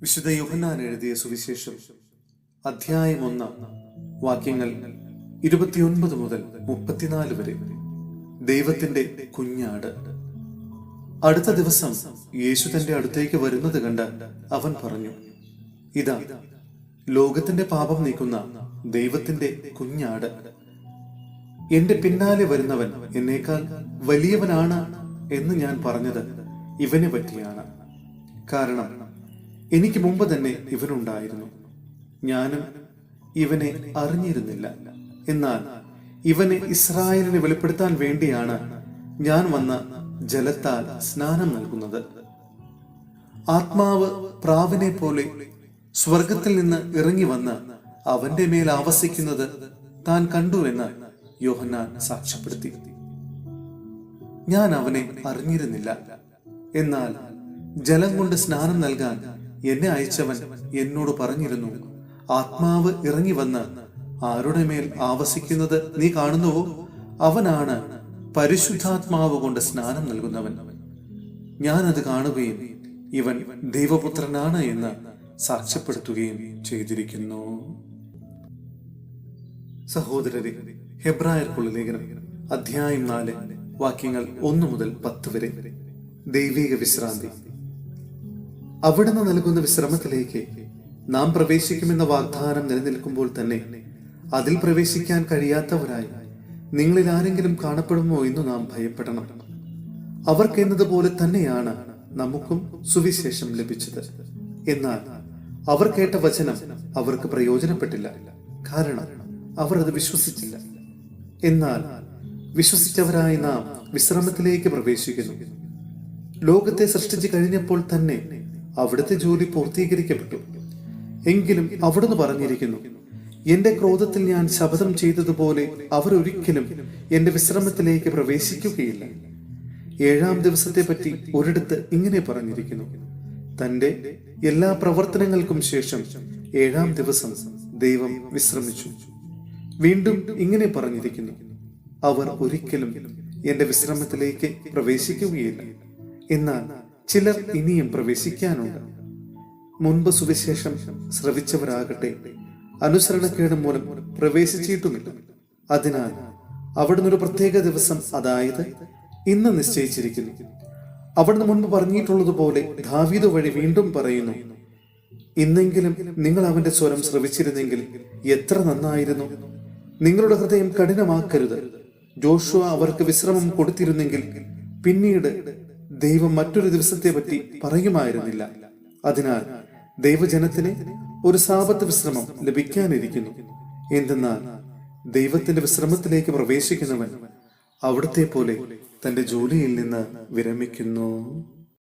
വിശുദ്ധ യോഹന്നാൻ എഴുതിയ സുവിശേഷം അധ്യായം 1 വാക്യങ്ങൾ 29 മുതൽ 34 വരെ. ദൈവത്തിന്റെ കുഞ്ഞാട്. അടുത്ത ദിവസം യേശു തന്റെ അടുത്തേക്ക് വരുന്നത് കണ്ട് അവൻ പറഞ്ഞു, ഇതാ ലോകത്തിന്റെ പാപം നീക്കുന്ന ദൈവത്തിന്റെ കുഞ്ഞാട്. എന്റെ പിന്നാലെ വരുന്നവൻ എന്നേക്കാൾ വലിയവനാണ് എന്ന് ഞാൻ പറഞ്ഞത് ഇവനെ പറ്റിയാണ്. കാരണം എനിക്ക് മുമ്പ് തന്നെ ഇവനുണ്ടായിരുന്നു, ഞാനും ഇവനെ അറിഞ്ഞിരുന്നില്ല. എന്നാൽ ഇവനെ ഇസ്രായേലിനെ വെളിപ്പെടുത്താൻ വേണ്ടിയാണ് ഞാൻ വന്ന ജലത്താൽ സ്നാനം നൽകുന്നത്. ആത്മാവ് പ്രാവിനെ പോലെ സ്വർഗത്തിൽ നിന്ന് ഇറങ്ങി വന്ന് അവന്റെ മേൽ ആവസിക്കുന്നത് താൻ കണ്ടുവെന്ന് യോഹന്നാൻ സാക്ഷ്യപ്പെടുത്തി. ഞാൻ അവനെ അറിഞ്ഞിരുന്നില്ല, എന്നാൽ ജലം കൊണ്ട് സ്നാനം നൽകാൻ എന്നെ അയച്ചവൻ എന്നോട് പറഞ്ഞിരുന്നു, ആത്മാവ് ഇറങ്ങി വന്ന് ആരുടെ മേൽ ആവസിക്കുന്നത് നീ കാണുന്നുവോ, അവനാണ് പരിശുദ്ധാത്മാവ് കൊണ്ട് സ്നാനം നൽകുന്നവൻ. ഞാൻ അത് കാണുകയും ഇവൻ ദൈവപുത്രനാണ് എന്ന് സാക്ഷ്യപ്പെടുത്തുകയും ചെയ്തിരിക്കുന്നു. സഹോദരരെ, ഹെബ്രായർക്കുള്ള ലേഖനം അധ്യായം 4 വാക്യങ്ങൾ 1 മുതൽ 10 വരെ. ദൈവിക വിശ്രാന്തി. അവിടുന്ന് നൽകുന്ന വിശ്രമത്തിലേക്ക് നാം പ്രവേശിക്കുമെന്ന വാഗ്ദാനം നിലനിൽക്കുമ്പോൾ തന്നെ അതിൽ പ്രവേശിക്കാൻ കഴിയാത്തവരായി നിങ്ങളിൽ ആരെങ്കിലും കാണപ്പെടുമോ എന്ന് നാം ഭയപ്പെടണം. അവർക്ക് എന്നതുപോലെ തന്നെയാണ് നമുക്കും സുവിശേഷം ലഭിച്ചത്. എന്നാൽ അവർ കേട്ട വചനം അവർക്ക് പ്രയോജനപ്പെട്ടില്ല, കാരണം അവർ അത് വിശ്വസിച്ചില്ല. എന്നാൽ വിശ്വസിച്ചവരായി നാം വിശ്രമത്തിലേക്ക് പ്രവേശിക്കുന്നു. ലോകത്തെ സൃഷ്ടിച്ചു കഴിഞ്ഞപ്പോൾ തന്നെ അവിടുത്തെ ജോലി പൂർത്തീകരിക്കപ്പെട്ടു. എങ്കിലും അവിടുന്ന് പറഞ്ഞിരിക്കുന്നു, എന്റെ ക്രോധത്തിൽ ഞാൻ ശപഥം ചെയ്തതുപോലെ അവർ ഒരിക്കലും എന്റെ വിശ്രമത്തിലേക്ക് പ്രവേശിക്കുകയില്ല. 7-ാം ദിവസത്തെ പറ്റി ഒരിടത്ത് ഇങ്ങനെ പറഞ്ഞിരിക്കുന്നു, തന്റെ എല്ലാ പ്രവർത്തനങ്ങൾക്കും ശേഷം 7-ാം ദിവസം ദൈവം വിശ്രമിച്ചു. വീണ്ടും ഇങ്ങനെ പറഞ്ഞിരിക്കുന്നു, അവർ ഒരിക്കലും എന്റെ വിശ്രമത്തിലേക്ക് പ്രവേശിക്കുകയില്ല. എന്നാൽ ചിലർ ഇനിയും പ്രവേശിക്കാനുണ്ട്. മുൻപ് സുവിശേഷം ശ്രവിച്ചവരാകട്ടെ അനുസരണക്കേട് മൂലം പ്രവേശിച്ചിട്ടുമില്ല. അതിനാൽ അവിടുന്ന് ഒരു പ്രത്യേക ദിവസം, അതായത് ഇന്ന് നിശ്ചയിച്ചിരിക്കുന്നു. അവിടുന്ന് മുൻപ് പറഞ്ഞിട്ടുള്ളതുപോലെ ദാവീദ് വഴി വീണ്ടും പറയുന്നു, ഇന്നെങ്കിലും നിങ്ങൾ അവന്റെ സ്വരം ശ്രവിച്ചിരുന്നെങ്കിൽ എത്ര നന്നായിരുന്നു. നിങ്ങളുടെ ഹൃദയം കഠിനമാക്കരുത്. ജോഷുവ അവർക്ക് വിശ്രമം കൊടുത്തിരുന്നെങ്കിൽ പിന്നീട് ദൈവം മറ്റൊരു ദിവസത്തെ പറ്റി പറയുമായിരുന്നില്ല. അതിനാൽ ദൈവജനത്തിന് ഒരു സാബത്ത് വിശ്രമം ലഭിക്കാനിരിക്കുന്നു. എന്തെന്നാൽ ദൈവത്തിന്റെ വിശ്രമത്തിലേക്ക് പ്രവേശിക്കുന്നവൻ അവിടുത്തെ പോലെ തന്റെ ജോലിയിൽ നിന്ന് വിരമിക്കുന്നു.